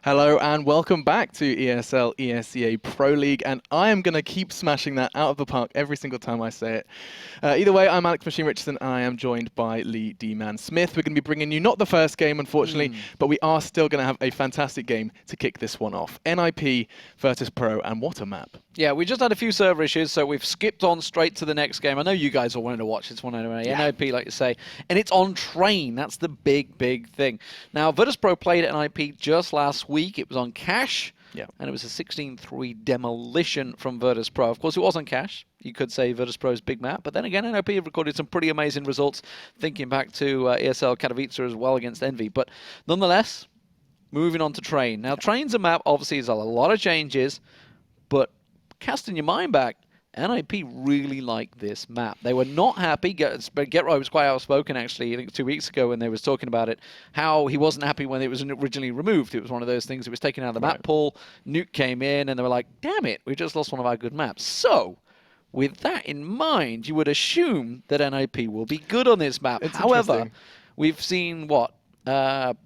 Hello and welcome back to ESL ESEA Pro League, and I am going to keep smashing that out of the park every single time I say it. Either way, I'm Alex Machine Richardson and I am joined by Lee D-Man Smith. We're going to be bringing you not the first game, unfortunately, but we are still going to have a fantastic game to kick this one off. NiP, Virtus.Pro, and what a map. Yeah, we just had a few server issues, so we've skipped on straight to the next game. I know you guys all wanted to watch this one anyway. Yeah. NiP, like you say, and it's on train. That's the big thing. Now, Virtus.Pro played at NiP just last week. It was on cash, and it was a 16-3 demolition from Virtus.Pro. Of course, it was on cash. You could say Virtus.Pro's big map, but then again, NiP have recorded some pretty amazing results, thinking back to ESL Katowice as well against Envy. But nonetheless, moving on to Train. Now, Train's a map, obviously, has a lot of changes, but casting your mind back, NiP really like this map. They were not happy. Get Right was quite outspoken, actually, I think 2 weeks ago when they was talking about it, how he wasn't happy when it was originally removed. It was one of those things that was taken out of the map pool. Nuke came in, and they were like, damn it, we just lost one of our good maps. So, with that in mind, you would assume that NiP will be good on this map. However, we've seen, what,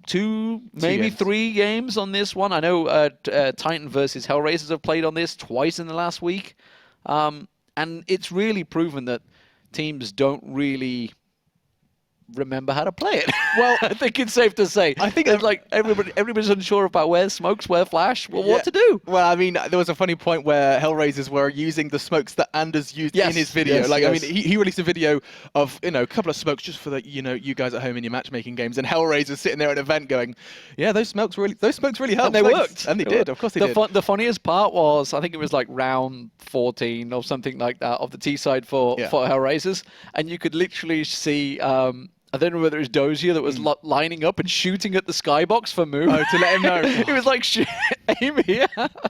two, maybe three games on this one. I know Titan versus Hellraisers have played on this twice in the last week. And it's really proven that teams don't really remember how to play it. Well, I think it's safe to say. I think it's like everybody's unsure about where smokes, where flash, what to do. Well, I mean, there was a funny point where Hellraisers were using the smokes that Anders used in his video. I mean, he released a video of, a couple of smokes just for the, you guys at home in your matchmaking games, and Hellraisers sitting there at an event going, yeah, those smokes really helped. And they worked. And they did. Of course they did. The funniest part was, I think it was like round 14 or something like that of the T side for Hellraisers, and you could literally see I don't know whether it was Dozier that was lining up and shooting at the skybox for Moo. Oh, to let him know. It was like, aim here.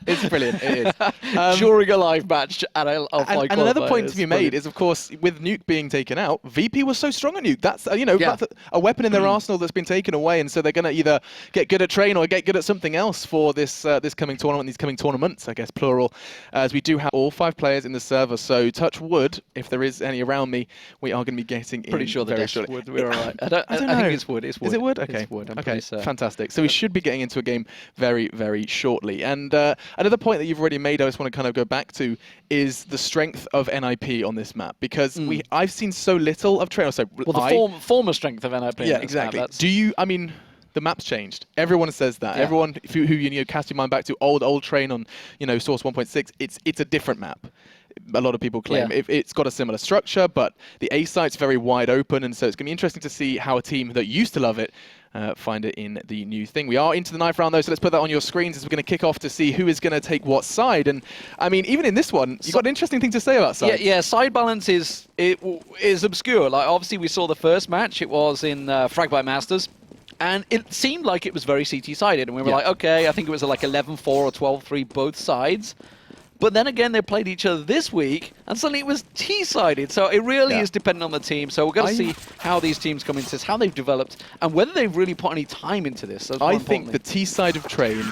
It's brilliant. It is. During a live match. And another point to be made is, of course, with Nuke being taken out, VP was so strong at Nuke. That's, that's a weapon in their arsenal that's been taken away, and so they're going to either get good at Train or get good at something else for this this coming tournament, these coming tournaments, I guess, plural, as we do have all 5 players in the server. So touch wood, if there is any around me, we are going to be getting pretty sure the desk wood. We're all right. I think it's wood. It's wood. Is it wood? Okay. It's wood. Okay, fantastic. So we should be getting into a game very shortly. And another point that you've already made, I just want to kind of go back to, is the strength of NiP on this map. Because I've seen so little of Train. Well, the former strength of NiP. Yeah, exactly. I mean, the map's changed. Everyone says that. Yeah. Everyone who cast your mind back to old Train on Source 1.6, it's a different map. A lot of people claim it's got a similar structure, but the A site's very wide open, and so it's going to be interesting to see how a team that used to love it find it in the new thing. We are into the 9th round, though, so let's put that on your screens as we're going to kick off to see who is going to take what side. And I mean, even in this one, you've got an interesting thing to say about side. Yeah, side balance is obscure. Like, obviously, we saw the first match. It was in Frag by Masters. And it seemed like it was very CT-sided. And we were like, okay, I think it was like 11-4 or 12-3 both sides. But then again, they played each other this week, and suddenly it was T-sided. So it really is dependent on the team. So we're going to see how these teams come into this, how they've developed, and whether they've really put any time into this. I think the T side of Train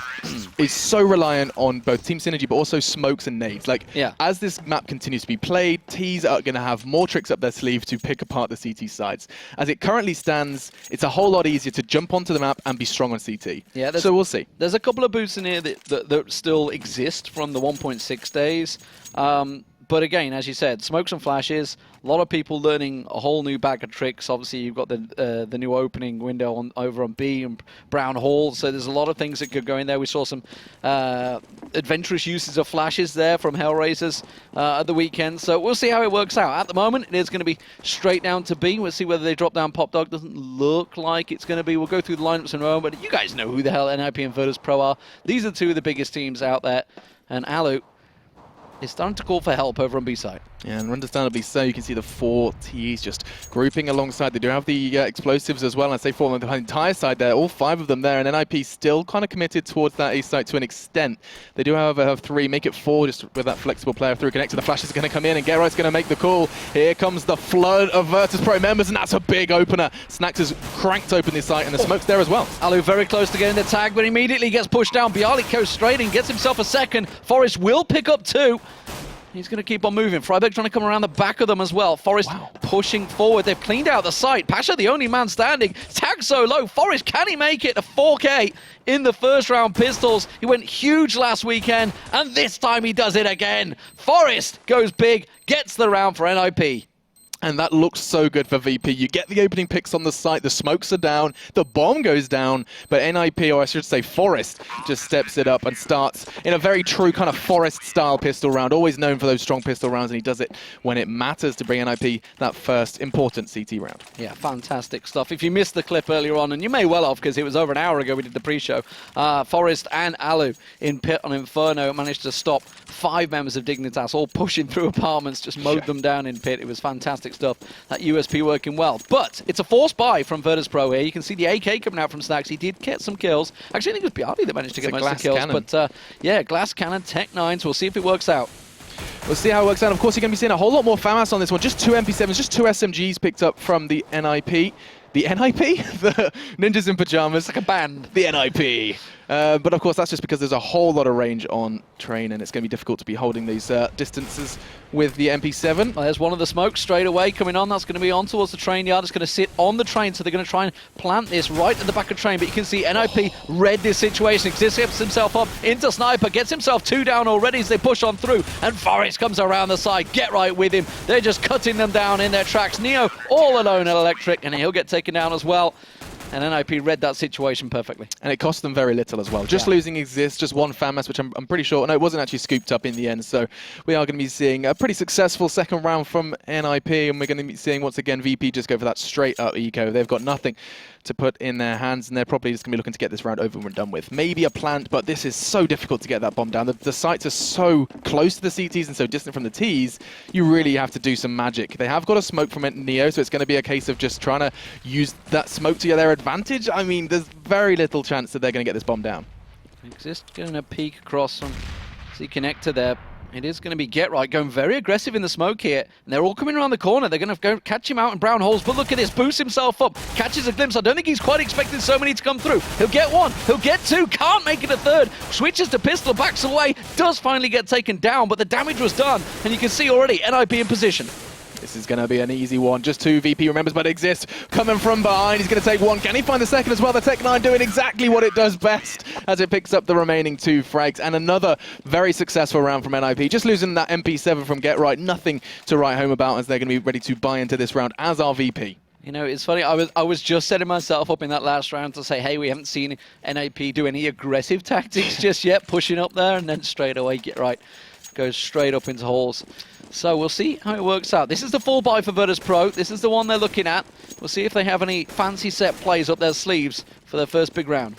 is so reliant on both team synergy, but also smokes and nades. Like, as this map continues to be played, Ts are going to have more tricks up their sleeve to pick apart the CT sides. As it currently stands, it's a whole lot easier to jump onto the map and be strong on CT. Yeah, so we'll see. There's a couple of boosts in here that still exist from the 1.6 days. But again, as you said, smokes and flashes, a lot of people learning a whole new bag of tricks. Obviously, you've got the new opening window over on B and Brown Hall, so there's a lot of things that could go in there. We saw some adventurous uses of flashes there from Hellraisers at the weekend, so we'll see how it works out. At the moment, it is going to be straight down to B. We'll see whether they drop down Pop Dog. Doesn't look like it's going to be. We'll go through the lineups in a moment, but you guys know who the hell NiP and Virtus.Pro are. These are 2 of the biggest teams out there, and Alu is starting to call for help over on B side. Yeah, and understandably so. You can see the 4 Ts just grouping alongside. They do have the explosives as well. I'd say 4 on the entire side there, all 5 of them there. And NiP still kind of committed towards that A site to an extent. They do, however, have 3, make it 4 just with that flexible player through connected. The flash is going to come in, and Gerright's going to make the call. Here comes the flood of Virtus.Pro members, and that's a big opener. Snax has cranked open this site, and the smoke's there as well. Alu very close to getting the tag, but immediately gets pushed down. Bialik goes straight and gets himself a second. Forrest will pick up 2. He's going to keep on moving. Freiburg trying to come around the back of them as well. Forest pushing forward. They've cleaned out the site. Pasha, the only man standing. Tagged so low. Forest, can he make it to 4K in the first round pistols? He went huge last weekend, and this time he does it again. Forest goes big, gets the round for NiP. And that looks so good for VP. You get the opening picks on the site, the smokes are down, the bomb goes down, but NiP, or I should say Forest, just steps it up and starts in a very true kind of Forest-style pistol round, always known for those strong pistol rounds, and he does it when it matters to bring NiP that first important CT round. Yeah, fantastic stuff. If you missed the clip earlier on, and you may well have because it was over an hour ago we did the pre-show, Forest and Alu in pit on Inferno managed to stop 5 members of Dignitas, all pushing through apartments, just mowed them down in pit. It was fantastic stuff. That USP working well. But it's a forced buy from Virtus.Pro here. You can see the AK coming out from Snacks. He did get some kills. Actually, I think it was Biardi that managed to get most of the kills. Cannon. But yeah, glass cannon, Tech 9s. We'll see if it works out. We'll see how it works out. Of course, you're going to be seeing a whole lot more FAMAS on this one. Just 2 MP7s, just 2 SMGs picked up from the NiP. The NiP? The Ninjas in Pajamas. Like a band. The NiP. But of course, that's just because there's a whole lot of range on train, and it's going to be difficult to be holding these distances with the MP7. Well, there's one of the smokes straight away coming on. That's going to be on towards the train yard. It's going to sit on the train, so they're going to try and plant this right at the back of the train. But you can see NiP read this situation. Gets himself up into Sniper, gets himself 2 down already as they push on through. And Forest comes around the side. Get right with him. They're just cutting them down in their tracks. Neo all alone at Electric, and he'll get taken down as well. And NiP read that situation perfectly. And it cost them very little as well. Just losing Exist, just 1 FAMAS, which I'm pretty sure, no, it wasn't actually scooped up in the end. So we are going to be seeing a pretty successful second round from NiP, and we're going to be seeing, once again, VP just go for that straight up eco. They've got nothing to put in their hands, and they're probably just going to be looking to get this round over and done with. Maybe a plant, but this is so difficult to get that bomb down. The sites are so close to the CTs and so distant from the Ts, you really have to do some magic. They have got a smoke from Neo, so it's going to be a case of just trying to use that smoke to their advantage. I mean, there's very little chance that they're going to get this bomb down. Exist going to peek across from the connector there. It is going to be Get Right going very aggressive in the smoke here. And they're all coming around the corner. They're going to go catch him out in brown holes. But look at this. Boosts himself up. Catches a glimpse. I don't think he's quite expecting so many to come through. He'll get 1. He'll get 2. Can't make it a 3rd. Switches to pistol. Backs away. Does finally get taken down. But the damage was done. And you can see already NiP in position. This is going to be an easy one. Just 2 VP remembers, but Exist coming from behind. He's going to take 1. Can he find the second as well? The Tech 9 doing exactly what it does best as it picks up the remaining 2 frags. And another very successful round from NiP. Just losing that MP7 from Get Right. Nothing to write home about, as they're going to be ready to buy into this round as our VP. You know, it's funny. I was just setting myself up in that last round to say, hey, we haven't seen NiP do any aggressive tactics just yet, pushing up there, and then straight away Get Right goes straight up into holes. So we'll see how it works out. This is the full buy for Virtus.Pro. This is the one they're looking at. We'll see if they have any fancy set plays up their sleeves for their first big round.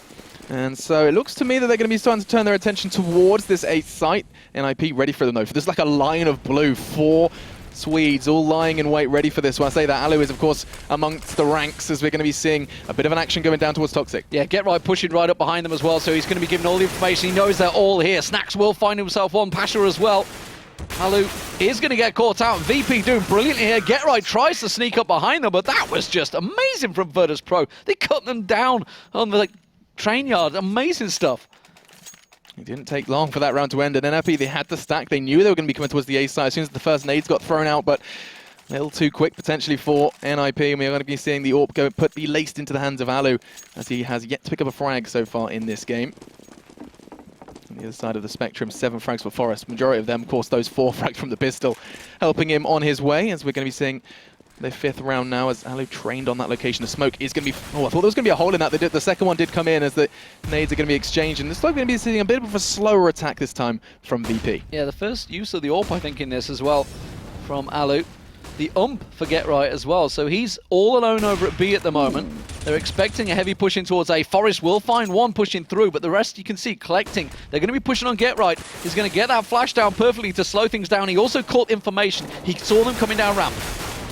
And so it looks to me that they're going to be starting to turn their attention towards this 8th site. NiP ready for them though. There's like a line of blue. 4 Swedes all lying in wait, ready for this one. I say that Alu is, of course, amongst the ranks, as we're going to be seeing a bit of an action going down towards Toxic. Yeah, Get Right pushing right up behind them as well, so he's going to be given all the information. He knows they're all here. Snacks will find himself 1. Pasha as well. Alu is going to get caught out. VP doing brilliantly here. Get Right tries to sneak up behind them, but that was just amazing from Virtus.Pro. They cut them down on the train yard. Amazing stuff. It didn't take long for that round to end, and NiP, they had to stack. They knew they were going to be coming towards the A side as soon as the first nades got thrown out, but a little too quick potentially for NiP, and we're going to be seeing the AWP put the laced into the hands of Alu, as he has yet to pick up a frag so far in this game. On the other side of the spectrum, 7 frags for Forest. Majority of them, of course, those 4 frags from the pistol, helping him on his way, as we're going to be seeing their 5th round now, as Alu trained on that location. The smoke is going to be... Oh, I thought there was going to be a hole in that. The second one did come in as the nades are going to be exchanged, and it's going to be seeing a bit of a slower attack this time from VP. Yeah, the first use of the AWP, I think, in this as well from Alu. The for Get Right as well, so he's all alone over at B at the moment. They're expecting a heavy pushing towards A. Forest will find 1 pushing through, but the rest you can see collecting. They're going to be pushing on Get Right. He's going to get that flash down perfectly to slow things down. He also caught information. He saw them coming down ramp.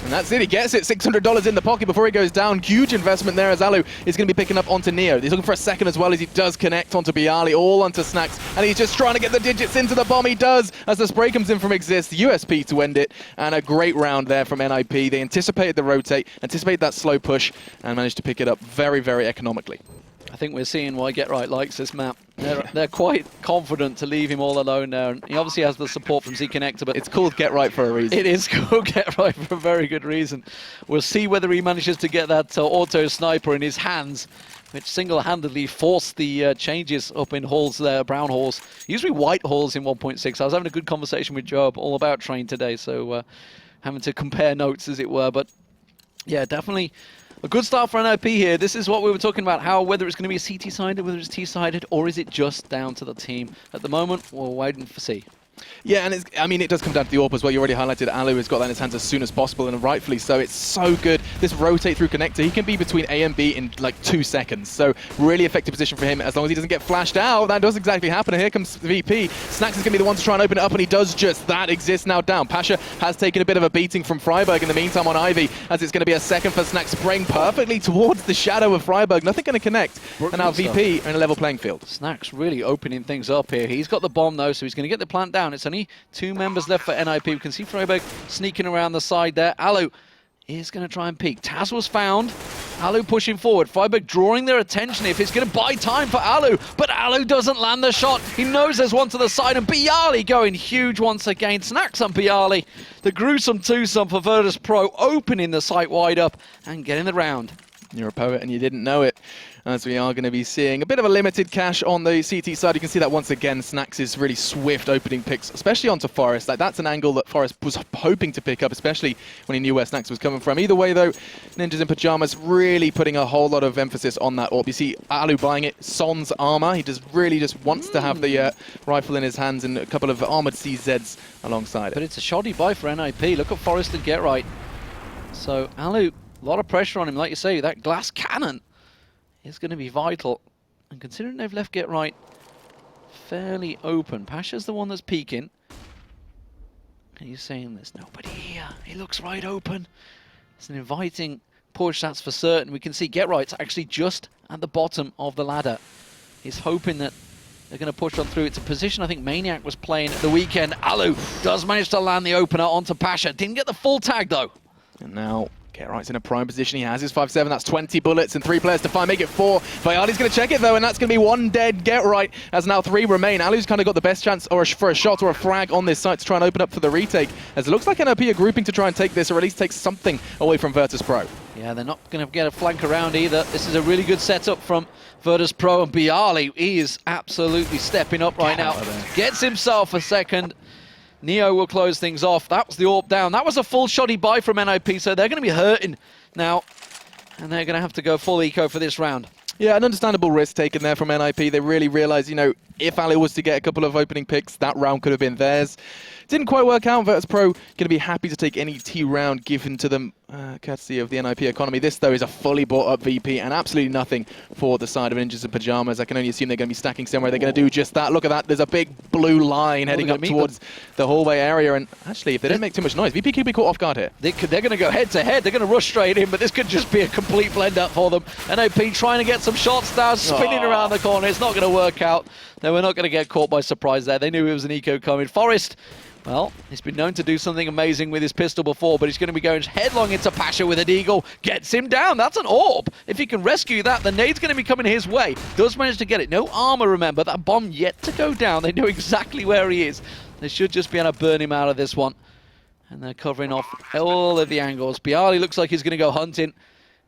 And that's it, he gets it, $600 in the pocket before he goes down. Huge investment there as Alu is going to be picking up onto Neo. He's looking for a second as well as he does connect onto Bialy, all onto Snacks. And he's just trying to get the digits into the bomb. He does, as the spray comes in from Exist. USP to end it. And a great round there from NiP. They anticipated the rotate, anticipated that slow push, and managed to pick it up very, very economically. I think we're seeing why Get Right likes this map. They're quite confident to leave him all alone there. And he obviously has the support from Z Connector, but it's called Get Right for a reason. It is called Get Right for a very good reason. We'll see whether he manages to get that auto sniper in his hands, which single-handedly forced the changes up in halls there, brown halls. Usually white halls in 1.6. I was having a good conversation with Job all about Train today, so having to compare notes, as it were. But yeah, definitely a good start for NiP here. This is what we were talking about, whether it's going to be a CT-sided, whether it's T-sided, or is it just down to the team. At the moment, we're waiting for C. Yeah, and I mean, it does come down to the AWP as well. You already highlighted Alu has got that in his hands as soon as possible, and rightfully so. It's so good. This rotate through connector, he can be between A and B in like 2 seconds. So really effective position for him as long as he doesn't get flashed out. That does exactly happen, and here comes VP. Snax is going to be the one to try and open it up, and he does just that. Exists now down. Pasha has taken a bit of a beating from Freiburg in the meantime on Ivy, as it's going to be a second for Snax, spraying perfectly towards the shadow of Freiburg. Nothing going to connect. And now VP are in a level playing field. Snax really opening things up here. He's got the bomb though, so he's going to get the plant down. It's only 2 members left for NiP. We can see Freiburg sneaking around the side there. Alu is going to try and peek. Taz was found. Alu pushing forward. Freiburg drawing their attention if it's going to buy time for Alu, but Alu doesn't land the shot. He knows there's one to the side, and Bialy going huge once again. Snax on Bialy. The gruesome twosome for Virtus.Pro, opening the site wide up and getting the round. You're a poet and you didn't know it, as we are going to be seeing a bit of a limited cache on the CT side. You can see that once again, Snax is really swift opening picks, especially onto Forest. Like, that's an angle that Forest was hoping to pick up, especially when he knew where Snax was coming from. Either way, though, Ninjas in Pajamas really putting a whole lot of emphasis on that AWP. You see Alu buying it, Son's armor. He really just wants to have the rifle in his hands and a couple of armored CZs alongside it. But it's a shoddy buy for NiP. Look at Forest and Get Right. So Alu, a lot of pressure on him, like you say. That glass cannon is going to be vital. And considering they've left Get Right fairly open, Pasha's the one that's peeking. And he's saying there's nobody here. He looks right open. It's an inviting push, that's for certain. We can see Get Right's actually just at the bottom of the ladder. He's hoping that they're going to push on through. It's a position I think Maniac was playing at the weekend. Alu does manage to land the opener onto Pasha. Didn't get the full tag though. And now Get Right's in a prime position. He has his 5-7. That's 20 bullets and 3 players to find. Make it 4. Viali's going to check it though, and that's going to be 1 dead Get Right, as now 3 remain. Alu's kind of got the best chance for a shot or a frag on this site to try and open up for the retake, as it looks like NiP are grouping to try and take this, or at least take something away from Virtus.Pro. Yeah, they're not going to get a flank around either. This is a really good setup from Virtus.Pro, and Bialy, he is absolutely stepping up right now. Gets himself a second. Neo will close things off. That was the AWP down. That was a full shoddy buy from NiP, so they're going to be hurting now, and they're going to have to go full eco for this round. Yeah, an understandable risk taken there from NiP. They really realized, you know, if Alu was to get a couple of opening picks, that round could have been theirs. Didn't quite work out. Virtus.Pro going to be happy to take any T round given to them, courtesy of the NiP economy. This, though, is a fully bought up VP and absolutely nothing for the side of Ninjas in Pajamas. I can only assume they're going to be stacking somewhere. They're going to do just that. Look at that. There's a big blue line heading up towards the hallway area. And actually, if they don't make too much noise, VP could be caught off guard here. They're going to go head to head. They're going to rush straight in, but this could just be a complete blend up for them. NiP trying to get some shots down, spinning around the corner. It's not going to work out. They were not going to get caught by surprise there. They knew it was an eco coming. Forest, well, he's been known to do something amazing with his pistol before, but he's going to be going headlong into Pasha with a deagle. Gets him down. That's an AWP. If he can rescue that, the nade's going to be coming his way. Does manage to get it. No armor, remember. That bomb yet to go down. They know exactly where he is. They should just be able to burn him out of this one. And they're covering off all of the angles. Bialy looks like he's going to go hunting.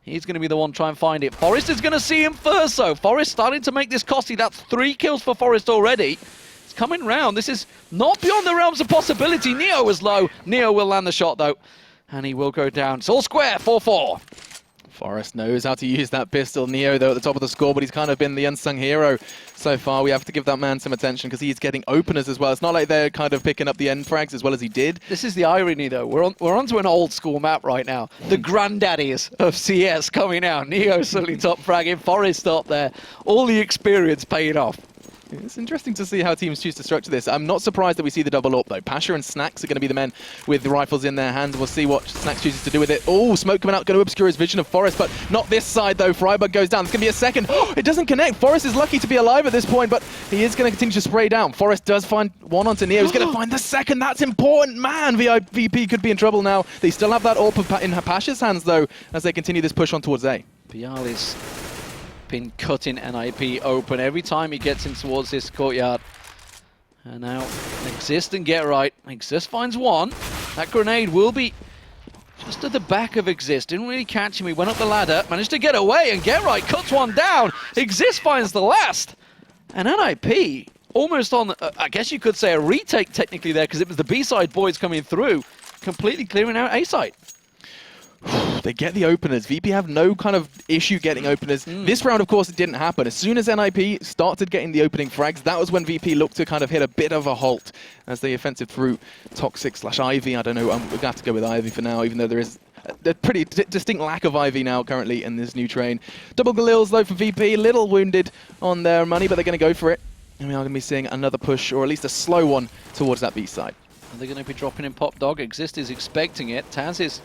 He's going to be the one to try and find it. Forest is going to see him first, though. Forest starting to make this costly. That's 3 kills for Forest already. It's coming round. This is not beyond the realms of possibility. Neo is low. Neo will land the shot, though. And he will go down. It's all square, 4-4. Forest knows how to use that pistol. Neo, though, at the top of the score, but he's kind of been the unsung hero so far. We have to give that man some attention because he's getting openers as well. It's not like they're kind of picking up the end frags as well as he did. This is the irony, though. We're onto an old school map right now. The granddaddies of CS coming out. Neo certainly top fragging. Forest up there. All the experience paying off. It's interesting to see how teams choose to structure this. I'm not surprised that we see the double AWP, though. Pasha and Snax are going to be the men with the rifles in their hands. We'll see what Snax chooses to do with it. Oh, smoke coming out, going to obscure his vision of Forest, but not this side, though. Freiburg goes down. There's going to be a second. Oh, it doesn't connect. Forest is lucky to be alive at this point, but he is going to continue to spray down. Forest does find one onto Neo. He's going to find the second. That's important. Man, VP could be in trouble now. They still have that AWP in Pasha's hands, though, as they continue this push on towards A. been cutting NiP open every time he gets in towards this courtyard. And now Exist and Get Right. Exist finds one. That grenade will be just at the back of Exist. Didn't really catch him. He went up the ladder, managed to get away, and Get Right cuts one down. Exist finds the last. And NiP almost on, I guess you could say a retake technically there, because it was the B-side boys coming through, completely clearing out A-side. They get the openers. VP have no kind of issue getting openers. This round, of course, it didn't happen. As soon as NiP started getting the opening frags, that was when VP looked to kind of hit a bit of a halt as they offensive through Toxic/Ivy. I don't know. We're going to have to go with Ivy for now, even though there is a pretty distinct lack of Ivy now currently in this new train. Double Galils, though, for VP. A little wounded on their money, but they're going to go for it. And we are going to be seeing another push, or at least a slow one, towards that B side. Are they going to be dropping in Pop Dog? Exist is expecting it. Taz is...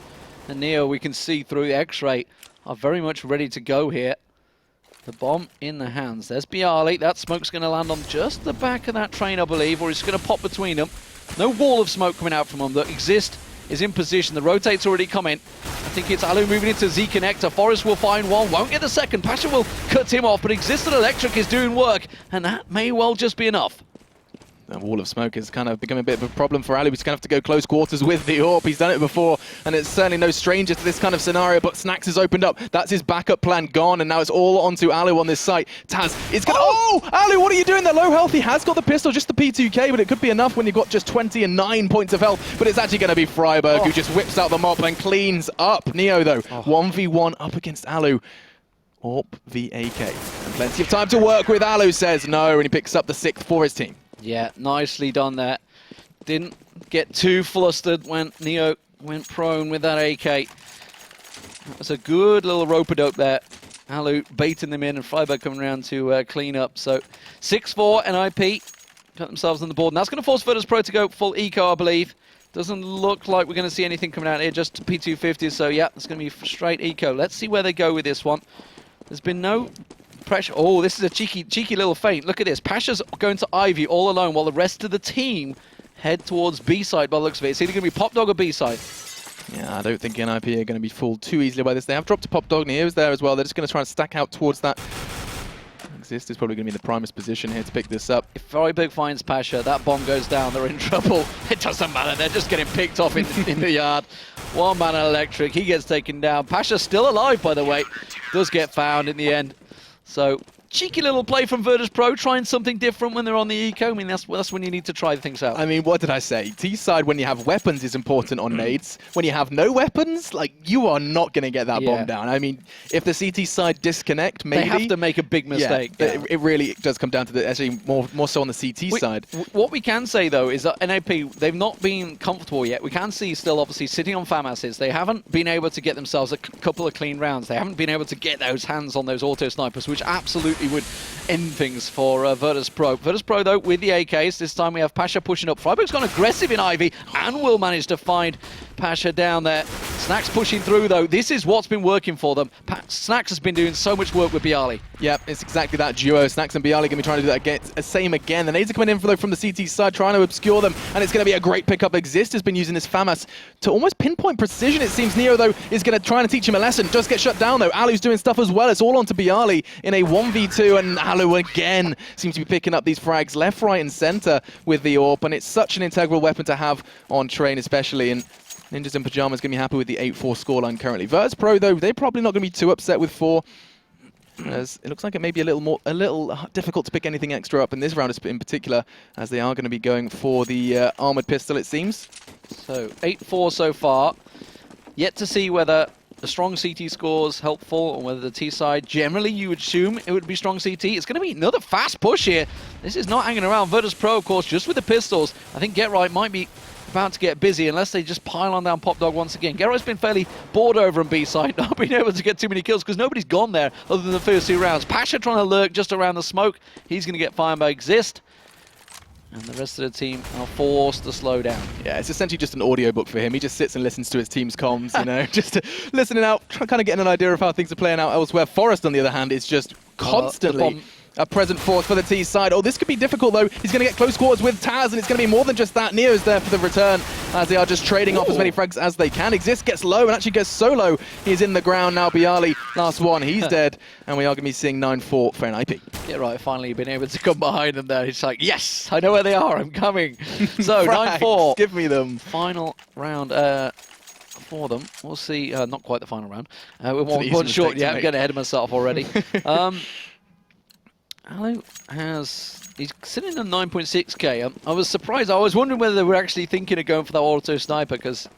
And Neo, we can see through the X-ray, are very much ready to go here. The bomb in the hands. There's Bialy. That smoke's going to land on just the back of that train, I believe, or it's going to pop between them. No wall of smoke coming out from them. The Exist is in position. The rotate's already come in. I think it's Alu moving into Z Connector. Forest will find one. Won't get the second. Pasha will cut him off, but Exist and Electric is doing work, and that may well just be enough. That wall of smoke has kind of become a bit of a problem for Ali. He's going to have to go close quarters with the AWP. He's done it before, and it's certainly no stranger to this kind of scenario, but Snacks has opened up. That's his backup plan gone, and now it's all onto Alu on this site. Taz is going to... Oh! Alu, what are you doing there? Low health. He has got the pistol, just the P2K, but it could be enough when you've got just 20 and 9 points of health. But it's actually going to be Freiburg who just whips out the mop and cleans up. Neo, though, 1v1 up against Alu. AWP v AK. And plenty of time to work with. Alu says no, and he picks up the 6th for his team. Yeah, nicely done there. Didn't get too flustered when Neo went prone with that AK. That was a good little rope-a-dope there. Alu baiting them in, and Freiburg coming around to clean up. So 6-4, NiP got themselves on the board. And that's going to force Virtus.Pro to go full eco, I believe. Doesn't look like we're going to see anything coming out here, just P250. So yeah, it's going to be straight eco. Let's see where they go with this one. There's been no... pressure. Oh, this is a cheeky little feint. Look at this. Pasha's going to Ivy all alone while the rest of the team head towards B-side by the looks of it. It's either going to be Pop Dog or B-side. Yeah, I don't think NiP are going to be fooled too easily by this. They have dropped a Pop Dog. Neo's there as well. They're just going to try and stack out towards that. Exist is probably going to be in the primest position here to pick this up. If Freiburg finds Pasha, that bomb goes down. They're in trouble. It doesn't matter. They're just getting picked off in the yard. One man Electric. He gets taken down. Pasha's still alive, by the way. Does get found in the end. So, cheeky little play from Virtus.Pro, trying something different when they're on the eco. I mean, that's when you need to try things out. I mean, what did I say? T-side, when you have weapons, is important on nades. When you have no weapons, like, you are not going to get that bomb down. I mean, if the CT side disconnect, maybe... They have to make a big mistake. Yeah. It really does come down to actually more so on the CT side. What we can say, though, is that NiP, they've not been comfortable yet. We can see still, obviously, sitting on FAMASs. They haven't been able to get themselves a couple of clean rounds. They haven't been able to get those hands on those auto snipers, which absolutely would end things for Virtus.Pro. Virtus.Pro, though, with the AKs. This time we have Pasha pushing up. Freiburg's gone aggressive in Ivy and will manage to find Pasha down there. Snacks pushing through, though. This is what's been working for them. Snacks has been doing so much work with Bialy. Yep, it's exactly that duo. Snacks and Bialy going to be trying to do that again, same again. The nades are coming in from the CT side, trying to obscure them, and it's going to be a great pickup. Exist has been using this FAMAS to almost pinpoint precision, it seems. Neo, though, is going to try and teach him a lesson. Just get shut down, though. Alu's doing stuff as well. It's all onto Bialy in a 1v2, and Alu again seems to be picking up these frags left, right, and center with the AWP, and it's such an integral weapon to have on train, especially. And Ninjas in Pajamas going to be happy with the 8-4 scoreline currently. Virtus.Pro, though, they're probably not going to be too upset with 4. As it looks like it may be a little difficult to pick anything extra up in this round in particular, as they are going to be going for the armored pistol, it seems. So 8-4 so far. Yet to see whether the strong CT scores helpful or whether the T side, generally you would assume it would be strong CT. It's going to be another fast push here. This is not hanging around. Virtus.Pro, of course, just with the pistols. I think Get Right might be about to get busy unless they just pile on down Pop Dog once again. Get Right's been fairly bored over on B-side, not being able to get too many kills because nobody's gone there other than the first 2 rounds. Pasha trying to lurk just around the smoke. He's going to get fired by Exist. And the rest of the team are forced to slow down. Yeah, it's essentially just an audiobook for him. He just sits and listens to his team's comms, you know, just listening out, kind of getting an idea of how things are playing out elsewhere. Forest, on the other hand, is just constantly a present force for the T side. Oh, this could be difficult, though. He's going to get close quarters with Taz, and it's going to be more than just that. Neo's there for the return, as they are just trading off as many frags as they can. Exist gets low, and actually gets so low, he's in the ground now. Bialy, last one, he's dead, and we are going to be seeing 9-4 for NiP. Yeah, right, finally been able to come behind them there. It's like, yes, I know where they are, I'm coming. So, 9-4. Give me them. Final round for them. We'll see, not quite the final round. We're one short, yeah, I'm getting ahead of myself already. Alu he's sitting on 9.6k. I was surprised. I was wondering whether they were actually thinking of going for that auto sniper, because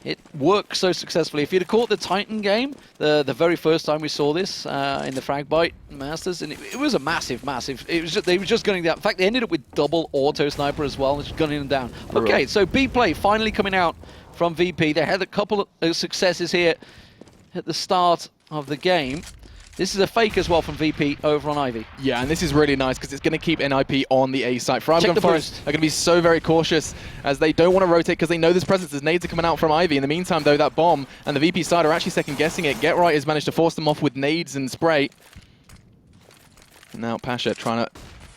it works so successfully. If you'd have caught the Titan game, the very first time we saw this in the Fragbite Masters, and it was a massive. It was just, they were just gunning down. In fact, they ended up with double auto sniper as well, just gunning them down. Okay, so B play finally coming out from VP. They had a couple of successes here at the start of the game. This is a fake as well from VP over on Ivy. Yeah, and this is really nice because it's going to keep NiP on the A site. Frybag and Forest are going to be so very cautious as they don't want to rotate because they know there's presence. There's nades are coming out from Ivy. In the meantime, though, that bomb and the VP side are actually second-guessing it. Get Right has managed to force them off with nades and spray. And now Pasha trying to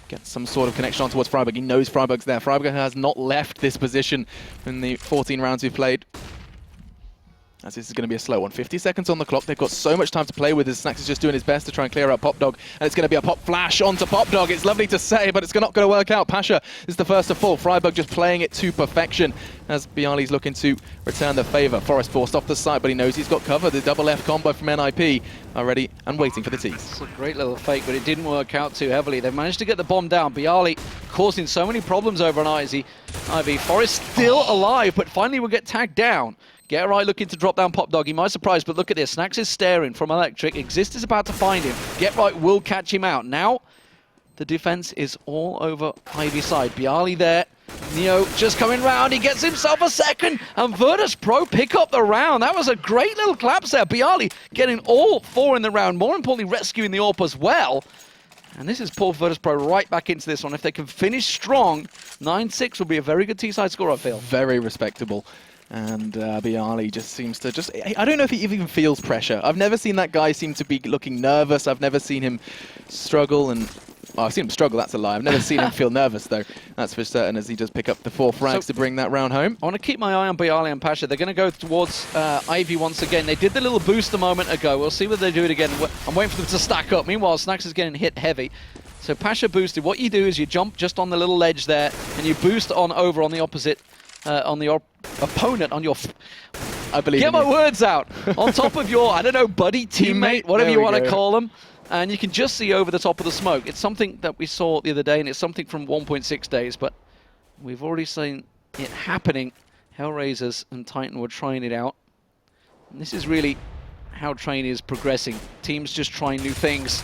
get some sort of connection on towards Frybag. He knows Frybag's there. Frybag has not left this position in the 14 rounds we've played. As this is going to be a slow one. 50 seconds on the clock. They've got so much time to play with. Snax is just doing his best to try and clear out Pop Dog. And it's going to be a pop flash onto Pop Dog. It's lovely to say, but it's not going to work out. Pasha is the first to fall. Frybag just playing it to perfection as Bialy's looking to return the favour. Forest forced off the side, but he knows he's got cover. The double F combo from NiP are ready and waiting for the tease. It's a great little fake, but it didn't work out too heavily. They've managed to get the bomb down. Bialy causing so many problems over on Ivy. Forest still alive, but finally will get tagged down. Get Right looking to drop down Pop Dog. He might surprise, but look at this. Snax is staring from Electric. Exist is about to find him. Get Right will catch him out. Now, the defense is all over Ivy's side. Bialy there. Neo just coming round. He gets himself a second. And Virtus.Pro pick up the round. That was a great little collapse there. Bialy getting all 4 in the round. More importantly, rescuing the AWP as well. And this is poor Virtus.Pro right back into this one. If they can finish strong, 9-6 will be a very good T-side score, I feel. Very respectable. And Bialy just seems to I don't know if he even feels pressure. I've never seen that guy seem to be looking nervous. I've never seen him struggle and... Well, I've seen him struggle, that's a lie. I've never seen him feel nervous, though. That's for certain, as he does pick up the 4 frags to bring that round home. I want to keep my eye on Bialy and Pasha. They're going to go towards Ivy once again. They did the little boost a moment ago. We'll see whether they do it again. I'm waiting for them to stack up. Meanwhile, Snax is getting hit heavy. So Pasha boosted. What you do is you jump just on the little ledge there, and you boost on over on the opposite, on your opponent, on your... I believe Get my words out. On top of your, I don't know, buddy, teammate, whatever you want to call them. And you can just see over the top of the smoke. It's something that we saw the other day, and it's something from 1.6 days, but we've already seen it happening. Hellraisers and Titan were trying it out. And this is really how Train is progressing. Teams just trying new things.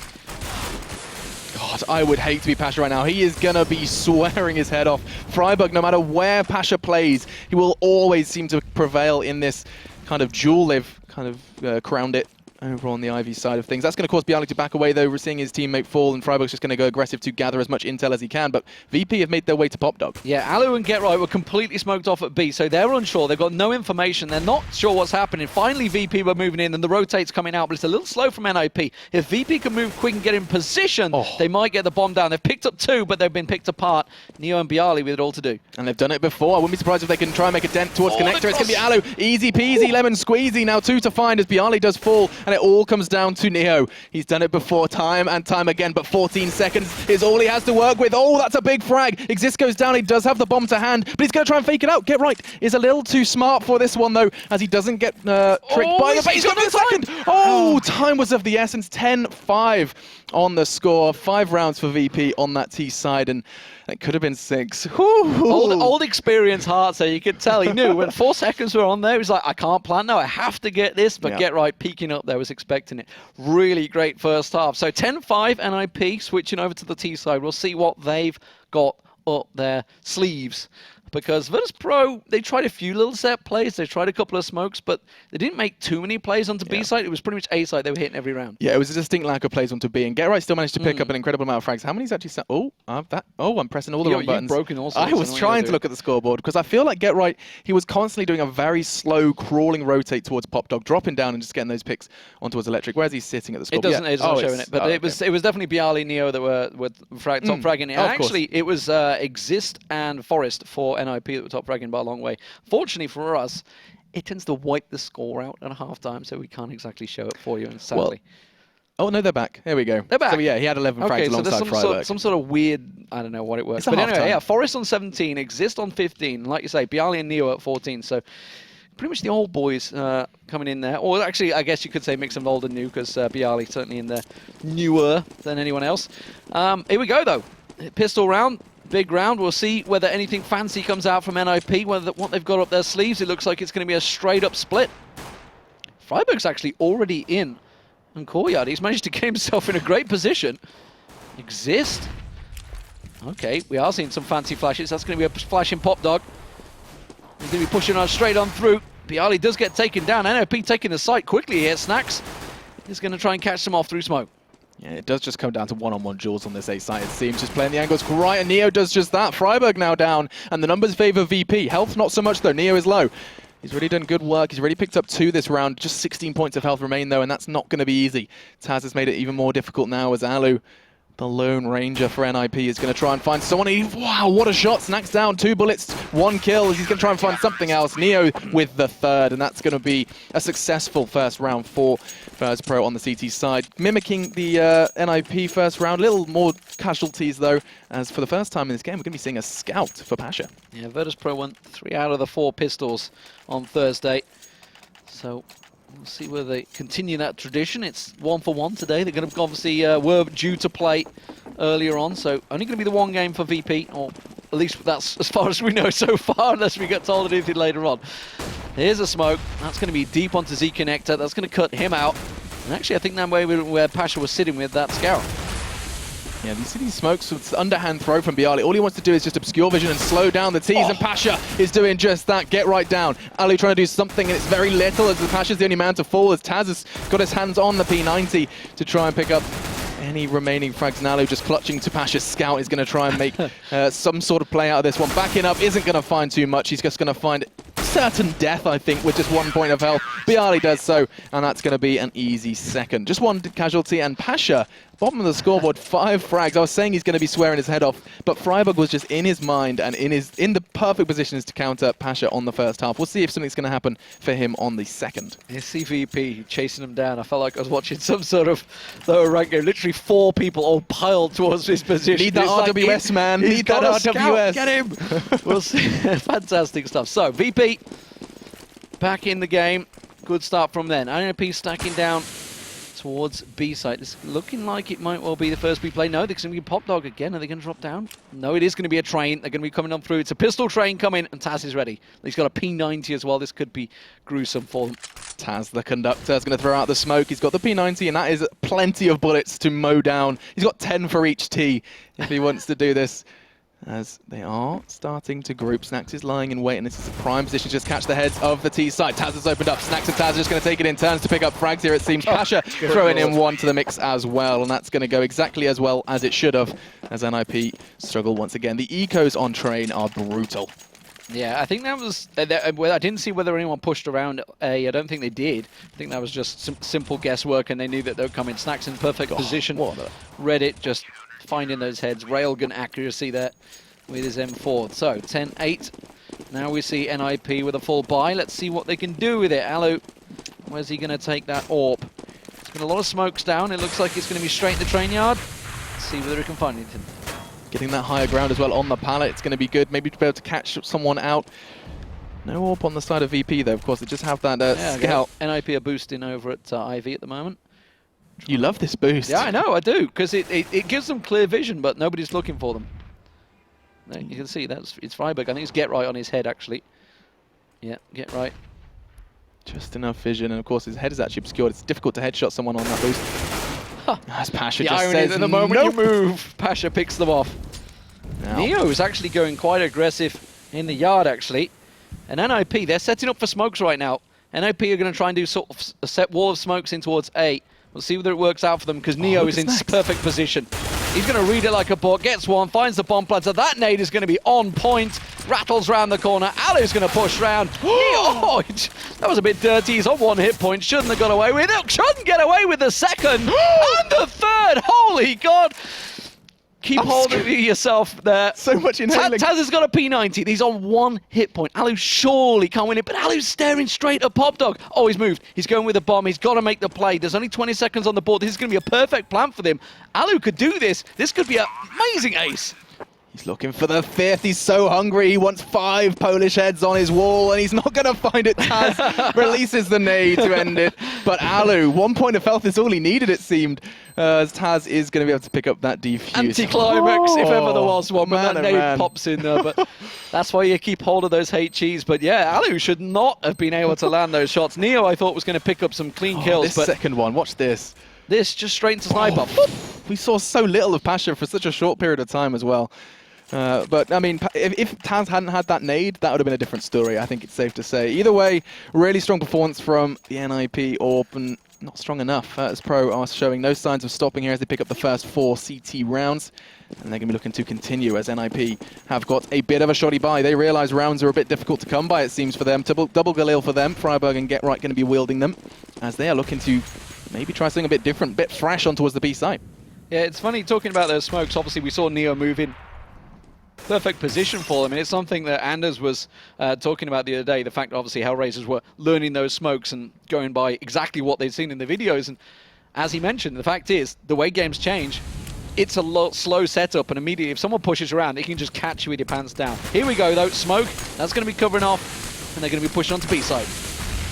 God, I would hate to be Pasha right now. He is going to be swearing his head off. Frybag, no matter where Pasha plays, he will always seem to prevail in this kind of duel. They've kind of crowned it over on the Ivy side of things. That's going to cause Bialy to back away, though. We're seeing his teammate fall, and Frybag's just going to go aggressive to gather as much intel as he can. But VP have made their way to Pop Dog. Yeah, Alu and Get Right were completely smoked off at B, so they're unsure. They've got no information. They're not sure what's happening. Finally, VP were moving in, and the rotate's coming out, but it's a little slow from NiP. If VP can move quick and get in position, they might get the bomb down. They've picked up 2, but they've been picked apart. Neo and Bialy with it all to do. And they've done it before. I wouldn't be surprised if they can try and make a dent towards Connector. It's going to be Alu. Easy peasy, lemon squeezy. Now 2 to find as Bialy does fall, and it all comes down to Neo. He's done it before time and time again, but 14 seconds is all he has to work with. Oh, that's a big frag. Exist goes down. He does have the bomb to hand, but he's going to try and fake it out. Get Right is a little too smart for this one, though, as he doesn't get tricked by the... He's got the second! Oh, time was of the essence. 10-5 on the score. 5 rounds for VP on that T side, and it could have been 6. Old experience heart, so you could tell he knew when 4 seconds were on there. He was like, I can't plan now, I have to get this. But Get Right peeking up there, was expecting it. Really great first half. So 10-5 NiP switching over to the T side. We'll see what they've got up their sleeves because Virtus.Pro, they tried a few little set plays, they tried a couple of smokes, but they didn't make too many plays onto B side. It was pretty much A side they were hitting every round. Yeah, it was a distinct lack of plays onto B, and GetRight still managed to pick up an incredible amount of frags. How many's actually... I'm pressing all the wrong buttons. You've broken all sorts. I was trying to look at the scoreboard, because I feel like GetRight, he was constantly doing a very slow, crawling rotate towards PopDog, dropping down and just getting those picks on towards electric. Where's he sitting at the scoreboard? It's not showing it, but it was definitely Bialy, Neo that were top fragging it. And actually, it was Exist and Forest for NiP that were top fragging by a long way. Fortunately for us, it tends to wipe the score out at halftime, so we can't exactly show it for you, and sadly. Oh, no, they're back. Here we go. They're back. So, yeah, he had 11 frags alongside Freiburg. Some sort of weird, I don't know what it was. But anyway, yeah, Forest on 17, Exist on 15. Like you say, Bialy and Neo at 14. So pretty much the old boys coming in there. Or actually, I guess you could say mix of old and new, because Bialy certainly in there newer than anyone else. Here we go, though. Pistol round. Big round. We'll see whether anything fancy comes out from NiP, whether what they've got up their sleeves. It looks like it's going to be a straight-up split. Freiburg's actually already in on Courtyard. He's managed to get himself in a great position. Exist. Okay, we are seeing some fancy flashes. That's going to be a flash in PopDog. He's going to be pushing on straight on through. Bialy does get taken down. NiP taking the site quickly here. Snacks is going to try and catch them off through smoke. Yeah, it does just come down to one-on-one duels on this A side. It seems just playing the angles right, and Neo does just that. Freiburg now down, and the numbers favor VP. Health not so much though. Neo is low. He's really done good work. He's already picked up 2 this round. Just 16 points of health remain though, and that's not going to be easy. Taz has made it even more difficult now as Alu, the Lone Ranger for NiP, is going to try and find someone. Wow, what a shot. Snacks down, 2 bullets, 1 kill. He's going to try and find something else. Neo with the 3rd, and that's going to be a successful first round for Virtus.Pro on the CT side. Mimicking the NiP first round. A little more casualties, though, as for the first time in this game, we're going to be seeing a scout for Pasha. Yeah, Virtus.Pro won 3 out of the 4 pistols on Thursday. So we'll see whether they continue that tradition. It's 1 for 1 today. They're going to obviously were due to play earlier on, so only going to be the 1 game for VP, or at least that's as far as we know so far, unless we get told anything later on. Here's a smoke. That's going to be deep onto Z Connector. That's going to cut him out. And actually, I think that way where Pasha was sitting with that scout. Yeah, you see these smokes with underhand throw from Bialy. All he wants to do is just obscure vision and slow down the T's, and Pasha is doing just that. Get right down. Ali trying to do something, and it's very little as the Pasha's the only man to fall, as Taz has got his hands on the P90 to try and pick up any remaining frags. Nalu just clutching to Pasha's scout. Is going to try and make some sort of play out of this one. Backing up isn't going to find too much. He's just going to find certain death, I think, with just 1 point of health. Bialy does so, and that's going to be an easy second. Just 1 casualty, and Pasha, bottom of the scoreboard, 5 frags. I was saying he's going to be swearing his head off, but Freiburg was just in his mind and in the perfect positions to counter Pasha on the first half. We'll see if something's going to happen for him on the second. CVP chasing him down. I felt like I was watching some sort of lower rank game. Literally 4 people all piled towards his position. Need that RWS, man. Need that RWS. Get him. We'll see. Fantastic stuff. So, VP back in the game. Good start from then. NiP stacking down towards B side. It's looking like it might well be the first B play. No, they're going to be PopDog again. Are they going to drop down? No, it is going to be a train. They're going to be coming on through. It's a pistol train coming, and Taz is ready. He's got a P90 as well. This could be gruesome for them. Taz, the conductor, is going to throw out the smoke. He's got the P90, and that is plenty of bullets to mow down. He's got 10 for each T if he wants to do this. As they are starting to group. Snacks is lying in wait, and this is a prime position to just catch the heads of the T side. Taz has opened up. Snacks and Taz are just going to take it in turns to pick up frags here, it seems. Pasha throwing in 1 to the mix as well, and that's going to go exactly as well as it should have, as NiP struggle once again. The ecos on train are brutal. Yeah, I think that was... I didn't see whether anyone pushed around A. I don't think they did. I think that was just simple guesswork, and they knew that they would come in. Snacks in perfect position. Read it, just finding those heads. Railgun accuracy there with his M4. So, 10-8. Now we see NiP with a full buy. Let's see what they can do with it. Alu, where's he going to take that AWP? There's been a lot of smokes down. It looks like it's going to be straight in the train yard. Let's see whether he can find anything. Getting that higher ground as well on the pallet. It's going to be good. Maybe to be able to catch someone out. No AWP on the side of VP, though. Of course, they just have that scout. NiP are boosting over at IV at the moment. You love this boost. Yeah, I know, I do, because it gives them clear vision, but nobody's looking for them. There, you can see it's Freiburg. I think it's Get Right on his head, actually. Yeah, Get Right. Just enough vision, and of course his head is actually obscured. It's difficult to headshot someone on that boost. As Pasha just says, the moment you move, Pasha picks them off. Now. Neo is actually going quite aggressive in the yard, actually. And NiP, they're setting up for smokes right now. NiP are going to try and do sort of a set wall of smokes in towards A. We'll see whether it works out for them, because Neo is in perfect position. He's going to read it like a book, gets one, finds the bomb planter. That nade is going to be on point, rattles round the corner. Alu's going to push round. Neo, that was a bit dirty. He's on 1 hit point. Shouldn't have got away with it. Shouldn't get away with the second and the third. Holy God. Keep hold of yourself there. So much inhaling. Taz has got a P90. He's on 1 hit point. Alu surely can't win it, but Alu's staring straight at Popdog. Oh, he's moved. He's going with a bomb. He's got to make the play. There's only 20 seconds on the board. This is going to be a perfect plan for them. Alu could do this. This could be an amazing ace. He's looking for the 5th. He's so hungry. He wants 5 Polish heads on his wall, and he's not going to find it. Taz releases the nade to end it. But Alu, 1 point of health is all he needed, it seemed, as Taz is going to be able to pick up that defuse. Anti-climax, if ever there was one, but that nade pops in there. But that's why you keep hold of those HEs. But yeah, Alu should not have been able to land those shots. Neo, I thought, was going to pick up some clean kills. This but second one, watch this. This just straight into sniper. We saw so little of Pasha for such a short period of time as well. But, I mean, if Taz hadn't had that nade, that would have been a different story, I think it's safe to say. Either way, really strong performance from the NiP AWP, and not strong enough. Virtus.Pro are showing no signs of stopping here as they pick up the first 4 CT rounds. And they're going to be looking to continue as NiP have got a bit of a shoddy buy. They realise rounds are a bit difficult to come by, it seems, for them. Double Galil for them. Freiburg and Get Right going to be wielding them as they are looking to maybe try something a bit different, a bit fresh on towards the B site. Yeah, it's funny talking about those smokes. Obviously, we saw Neo move in. Perfect position for them, and it's something that Anders was talking about the other day, the fact that obviously Hellraisers were learning those smokes and going by exactly what they'd seen in the videos. And as he mentioned, the fact is, the way games change, it's a slow setup, and immediately if someone pushes around, it can just catch you with your pants down. Here we go though, smoke, that's going to be covering off, and they're going to be pushing on to B side.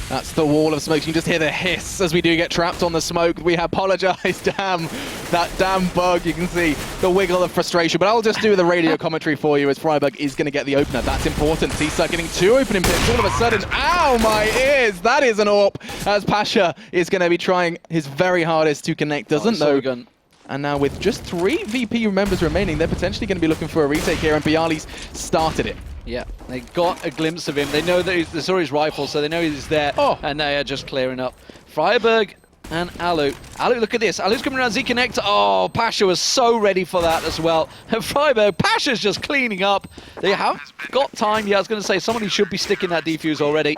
That's the wall of smoke. You can just hear the hiss as we do get trapped on the smoke. We apologize, damn, that damn bug. You can see the wiggle of frustration, but I'll just do the radio commentary for you as Freiburg is going to get the opener. That's important. Seaside getting 2 opening picks all of a sudden. Ow, my ears! That is an AWP as Pasha is going to be trying his very hardest to connect. Doesn't though. And now with just 3 VP members remaining, they're potentially going to be looking for a retake here, and Bialy's started it. Yeah, they got a glimpse of him. They know that they saw his rifle, so they know he's there, and they are just clearing up. Freiburg and Alu. Alu, look at this. Alu's coming around Z-Connector. Oh, Pasha was so ready for that as well. And Freiburg, Pasha's just cleaning up. They have got time. Yeah, I was going to say, somebody should be sticking that defuse already.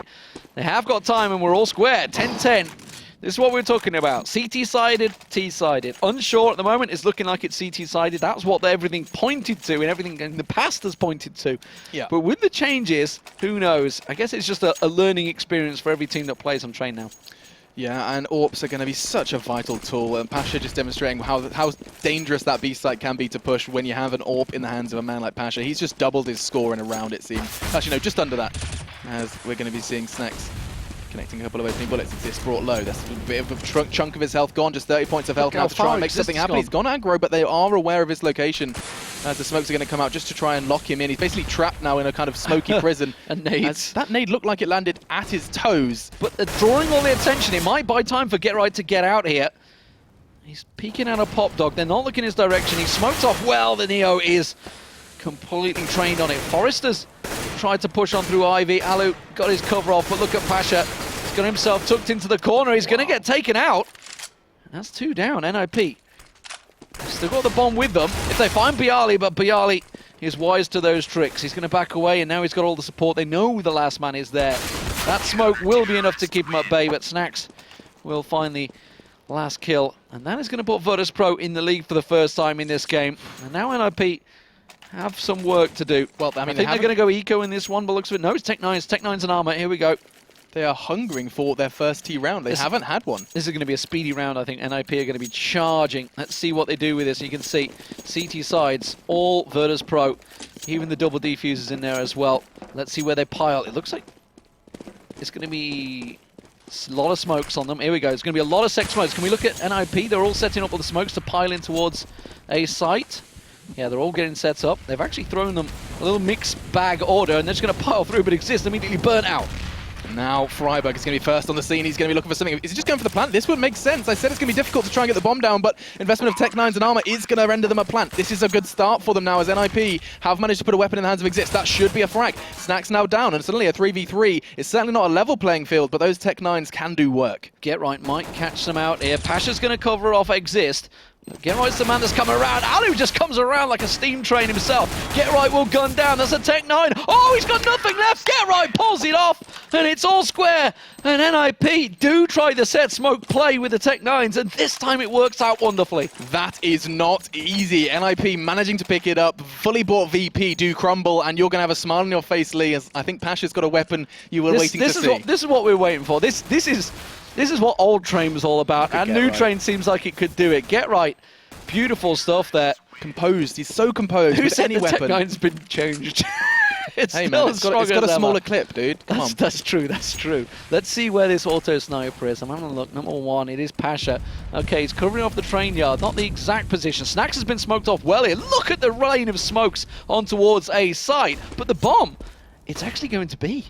They have got time, and we're all square. 10-10. This is what we're talking about. CT-sided, T-sided. Unsure at the moment. It's looking like it's CT-sided. That's what everything pointed to, and everything in the past has pointed to. Yeah. But with the changes, who knows? I guess it's just a learning experience for every team that plays on Train now. Yeah, and AWPs are going to be such a vital tool, and Pasha just demonstrating how dangerous that B site can be to push when you have an AWP in the hands of a man like Pasha. He's just doubled his score in a round, it seems. Actually, no, just under that, as we're going to be seeing Snacks connecting a couple of opening bullets. It's brought low. That's a bit of a chunk of his health gone, just 30 points of health now to try and make something happen. He's gone aggro, but they are aware of his location as the smokes are going to come out just to try and lock him in. He's basically trapped now in a kind of smoky prison. And nades. That nade looked like it landed at his toes. But they're drawing all the attention. It might buy time for Get Right to get out here. He's peeking out a Popdog. They're not looking his direction. He's smoked off well. The Neo is completely trained on it. Forrester's tried to push on through Ivy. Alu got his cover off, but look at Pasha. He's got himself tucked into the corner. He's going to get taken out. And that's 2 down, NiP. Still got the bomb with them. If they find Bialy, but Bialy is wise to those tricks. He's going to back away, and now he's got all the support. They know the last man is there. That smoke will be enough to keep him at bay, but Snacks will find the last kill. And that is going to put Virtus.Pro in the league for the first time in this game. And now NiP have some work to do. Well, I think they're going to go eco in this one, but looks of it. No, it's Tech9's. Tech9's an armor. Here we go. They are hungering for their first T round. They haven't had one. This is going to be a speedy round, I think. NiP are going to be charging. Let's see what they do with this. You can see CT sides, all Virtus.Pro. Even the double defusers in there as well. Let's see where they pile. It looks like it's going to be a lot of smokes on them. Here we go. It's going to be a lot of sec smokes. Can we look at NiP? They're all setting up all the smokes to pile in towards a site. Yeah, they're all getting set up. They've actually thrown them a little mixed bag order, and they're just going to pile through, but exist immediately burnt out. Now Freiburg is going to be first on the scene. He's going to be looking for something. Is he just going for the plant? This would make sense. I said it's going to be difficult to try and get the bomb down, but investment of Tech 9s and armor is going to render them a plant. This is a good start for them now as NiP have managed to put a weapon in the hands of Exist. That should be a frag. Snack's now down, and suddenly a 3v3. It's certainly not a level playing field, but those Tech 9s can do work. Get Right might catch them out here. Pasha's going to cover off Exist. Get Right's the man that's coming around. Alu just comes around like a steam train himself. Get Right will gun down. That's a Tech 9. Oh, he's got nothing left. Get Right pulls it off, and it's all square. And NiP do try the set smoke play with the Tech 9s, and this time it works out wonderfully. That is not easy. NiP managing to pick it up. Fully bought VP do crumble, and you're going to have a smile on your face, Lee, as I think Pasha's got a weapon you were waiting to see. This is what we're waiting for. This is what old Train was all about, and new Train seems like it could do it. Get Right. Beautiful stuff there. Composed. He's so composed. Who with said any the weapon. Tech 9's been changed? It's hey still man, it's got a smaller clip, dude. Come on. That's true, that's true. Let's see where this auto sniper is. I'm having a look. Number 1, it is Pasha. Okay, he's covering off the train yard. Not the exact position. Snacks has been smoked off well here. Look at the rain of smokes on towards A site. But the bomb, it's actually going to be.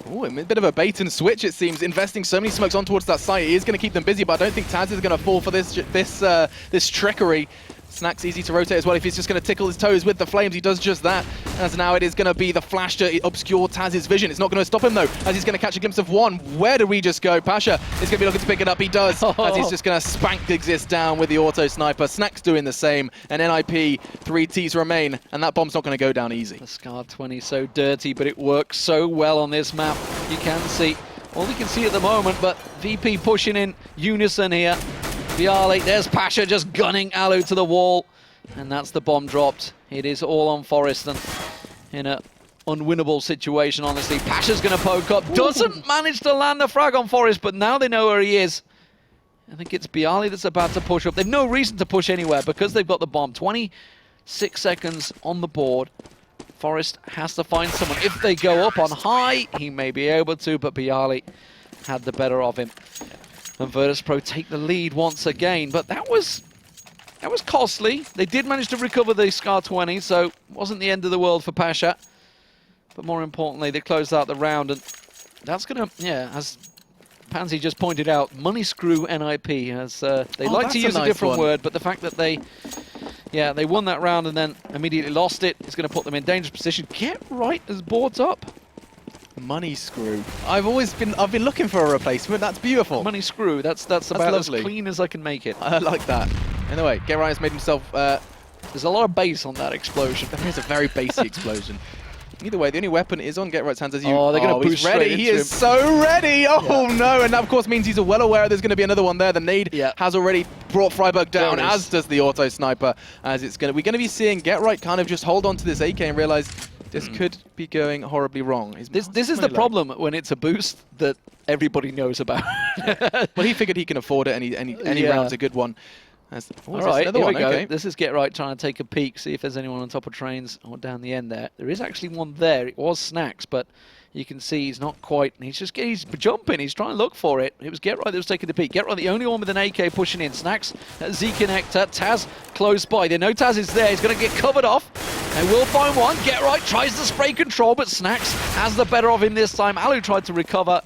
Oh, a bit of a bait and switch, it seems. Investing so many smokes on towards that site is going to keep them busy, but I don't think Taz is going to fall for this trickery. Snack's easy to rotate as well. If he's just going to tickle his toes with the flames, he does just that. As now it is going to be the flash to obscure Taz's vision. It's not going to stop him though, as he's going to catch a glimpse of one. Where do we just go? Pasha is going to be looking to pick it up. He does, as he's just going to spank Exist down with the auto sniper. Snack's doing the same, and NiP, 3 Ts remain, and that bomb's not going to go down easy. The Scar 20 so dirty, but it works so well on this map. You can see, all you can see at the moment, but VP pushing in unison here. Bialy, there's Pasha just gunning Alu to the wall. And that's the bomb dropped. It is all on Forest, and in a unwinnable situation, honestly. Pasha's going to poke up. Doesn't manage to land the frag on Forest, but now they know where he is. I think it's Bialy that's about to push up. They've no reason to push anywhere because they've got the bomb. 26 seconds on the board. Forest has to find someone. If they go up on high, he may be able to, but Bialy had the better of him. And Virtus.Pro take the lead once again, but that was costly. They did manage to recover the Scar 20, so it wasn't the end of the world for Pasha. But more importantly, they closed out the round, and that's going to, yeah, as Pansy just pointed out, money screw NiP, as they like to use a different word, but the fact that they won that round and then immediately lost it is going to put them in dangerous position. Get Right as boards up. Money screw. I've been looking for a replacement. That's beautiful. Money screw. That's about lovely. As clean as I can make it. I like that. Anyway, Get Right has made himself. There's a lot of bass on that explosion. There's a very bassy explosion. Either way, the only weapon is on Get Right's hands as you. Oh, they're going to boost ready. He is so ready. Oh no! And that of course means he's well aware there's going to be another one there. The nade has already brought Freiburg down, as does the auto sniper. As we're going to be seeing Get Right kind of just hold on to this AK and realize this could be going horribly wrong. This is the problem when it's a boost that everybody knows about. Well, he figured he can afford it. Any round's a good one. All right, here we go. Okay. This is Get Right trying to take a peek, see if there's anyone on top of trains or down the end there. There is actually one there. It was Snacks, but you can see he's not quite. He's jumping. He's trying to look for it. It was Get Right that was taking the peek. Get Right, the only one with an AK pushing in. Snacks, Z-Connector, Taz close by. They know Taz is there. He's going to get covered off. They will find one. Get Right tries to spray control, but Snacks has the better of him this time. Alu tried to recover,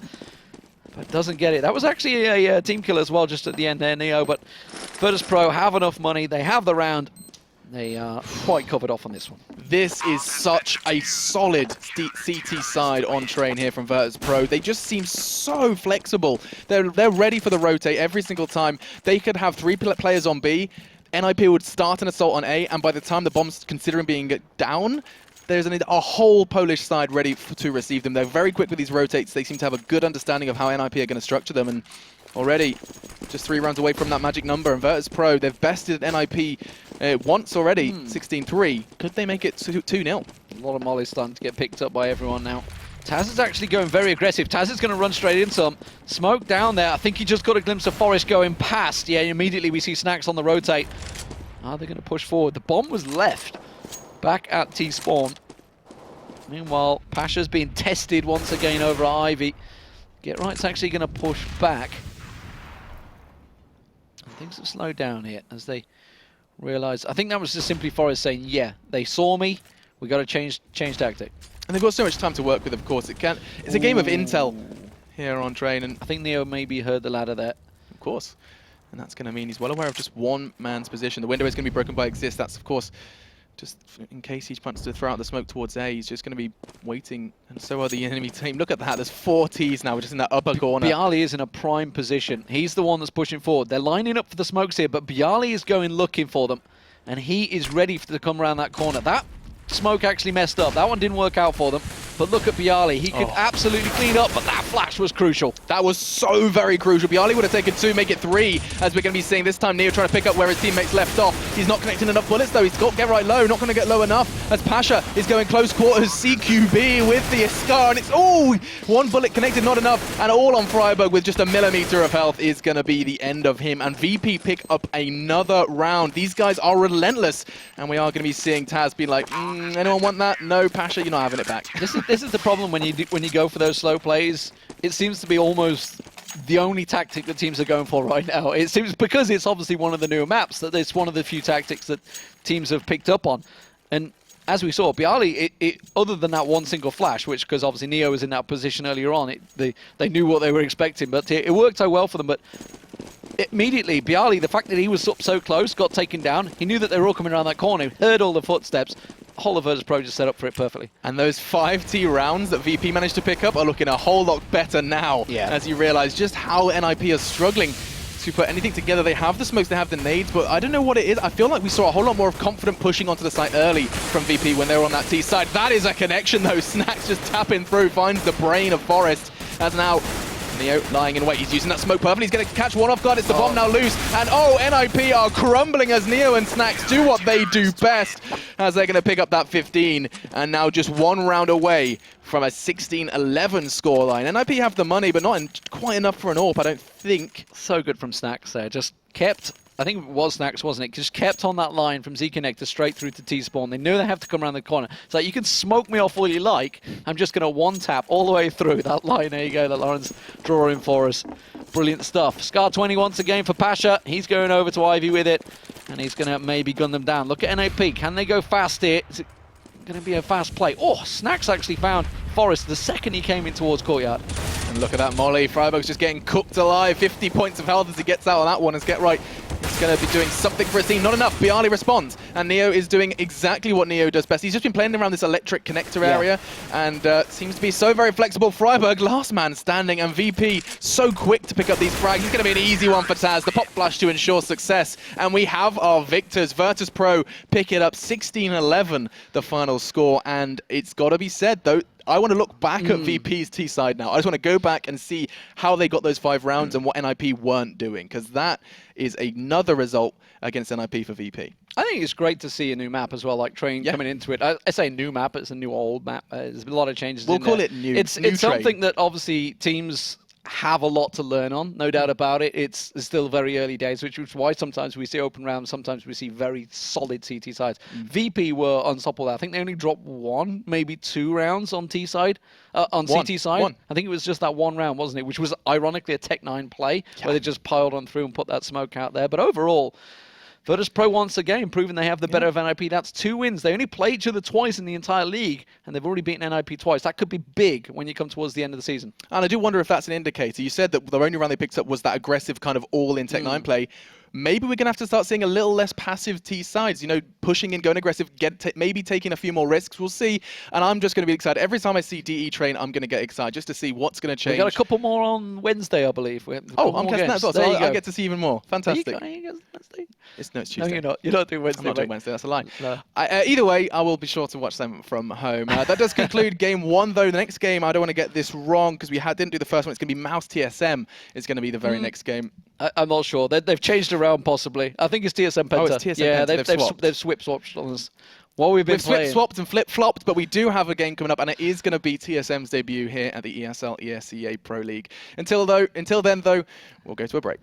but doesn't get it. That was actually a team kill as well, just at the end there, Neo. But Virtus.Pro have enough money. They have the round. They are quite covered off on this one. This is such a solid CT side on train here from Virtus.Pro. They just seem so flexible. They're ready for the rotate every single time. They could have 3 players on B. NiP would start an assault on A, and by the time the bomb's considering being down, there's a whole Polish side ready to receive them. They're very quick with these rotates. They seem to have a good understanding of how NiP are going to structure them, and already just 3 rounds away from that magic number. And Virtus.Pro, they've bested NiP once already, 16-3. Could they make it 2-0? A lot of molly starting to get picked up by everyone now. Taz is actually going very aggressive. Taz is going to run straight into him. Smoke down there. I think he just got a glimpse of Forest going past. Yeah, immediately we see Snacks on the rotate. Are they going to push forward? The bomb was left back at T-spawn. Meanwhile, Pasha's being tested once again over Ivy. Get Right's actually going to push back. Things have slowed down here as they realise. I think that was just simply Forest saying, yeah, they saw me. We got to change tactic. And they've got so much time to work with, of course. It's a game of intel here on Train, and I think Neo maybe heard the ladder there. of course. And that's going to mean he's well aware of just one man's position. The window is going to be broken by Exist. That's, of course, just in case he wants to throw out the smoke towards A, he's just going to be waiting, and so are the enemy team. Look at that, there's 4 Ts now, just in that upper corner. Bialy is in a prime position. He's the one that's pushing forward. They're lining up for the smokes here, but Bialy is going looking for them, and he is ready to come around that corner. That smoke actually messed up. That one didn't work out for them. But look at Bialy. He could absolutely clean up, but that flash was crucial. That was so very crucial. Bialy would have taken 2, make it 3, as we're going to be seeing this time. Neo trying to pick up where his teammates left off. He's not connecting enough bullets, though. He's got to get right low. Not going to get low enough, as Pasha is going close quarters. CQB with the Scar, and it's, one bullet connected, not enough. And all on Freiburg with just a millimeter of health is going to be the end of him. And VP pick up another round. These guys are relentless, and we are going to be seeing Taz be like, anyone want that? No, Pasha, you're not having it back. This is the problem when you go for those slow plays. It seems to be almost the only tactic that teams are going for right now. It seems, because it's obviously one of the newer maps, that it's one of the few tactics that teams have picked up on. And as we saw, Bialy, other than that one single flash, which, because obviously Neo was in that position earlier on, they knew what they were expecting, but it worked out well for them. But immediately, Bialy, the fact that he was up so close, got taken down. He knew that they were all coming around that corner, heard all the footsteps. Whole of Virtus.Pro just set up for it perfectly. And those 5T rounds that VP managed to pick up are looking a whole lot better now, as you realize just how NiP are struggling to put anything together. They have the smokes, they have the nades, but I don't know what it is. I feel like we saw a whole lot more of confident pushing onto the site early from VP when they were on that T side. That is a connection though. Snacks just tapping through, finds the brain of Forest, as now Neo lying in wait. He's using that smoke perfectly. He's going to catch one off guard. It's the bomb now loose. And NiP are crumbling as Neo and Snacks do what they do best, as they're going to pick up that 15. And now just 1 round away from a 16-11 scoreline. NiP have the money, but not quite enough for an AWP, I don't think. So good from Snacks there. Just kept, I think it was Snacks, wasn't it? Just kept on that line from Z Connector straight through to T-Spawn. They knew they have to come around the corner. It's like, you can smoke me off all you like. I'm just going to one-tap all the way through that line. There you go, that Lawrence drawing for us. Brilliant stuff. Scar 20 once again for Pasha. He's going over to Ivy with it, and he's going to maybe gun them down. Look at NiP. Can they go fast here? Is it going to be a fast play? Snacks actually found Forest the second he came in towards Courtyard. And look at that molly. Freiburg's just getting cooked alive. 50 points of health as he gets out on that one. As Get Right is going to be doing something for his team. Not enough. Bialy responds. And Neo is doing exactly what Neo does best. He's just been playing around this electric connector area and seems to be so very flexible. Freiburg, last man standing, and VP so quick to pick up these frags. It's going to be an easy one for Taz. The pop flash to ensure success. And we have our victors. Virtus.Pro pick it up 16-11, the final score. And it's got to be said, though, I want to look back at VP's T side now. I just want to go back and see how they got those 5 rounds and what NiP weren't doing, because that is another result against NiP for VP. I think it's great to see a new map as well, like Train coming into it. I say new map, it's a new old map. There's been a lot of changes. We'll call it new. It's something that obviously teams have a lot to learn on, no doubt about it. It's still very early days, which is why sometimes we see open rounds, sometimes we see very solid CT sides. VP were unstoppable. I think they only dropped 1, maybe 2 rounds on T side, on CT side. I think it was just that 1 round, wasn't it? Which was ironically a Tech 9 play, where they just piled on through and put that smoke out there. But overall, Virtus.Pro once again proving they have the better of NiP. That's 2 wins. They only play each other twice in the entire league, and they've already beaten NiP twice. That could be big when you come towards the end of the season. And I do wonder if that's an indicator. You said that the only round they picked up was that aggressive kind of all-in Tech 9 play. Maybe we're going to have to start seeing a little less passive T sides, you know, pushing in, going aggressive, maybe taking a few more risks. We'll see. And I'm just going to be excited. Every time I see DE Train, I'm going to get excited just to see what's going to change. We've got a couple more on Wednesday, I believe. I'm guessing that as well, so I get to see even more. Fantastic. Are you Wednesday? It's Tuesday. No, you're not. You're not doing Wednesday. I'm not doing Wednesday, that's a lie. No. Either way, I will be sure to watch them from home. That does conclude game 1, though. The next game, I don't want to get this wrong, because we didn't do the first one. It's going to be Mouse TSM. It's going to be the very next game. I'm not sure. They've changed around, possibly. I think it's TSM Penta. Oh, it's TSM Penta. They've swapped on us. What we've swapped and flip-flopped, but we do have a game coming up, and it is going to be TSM's debut here at the ESL ESEA Pro League. Until then, though, we'll go to a break.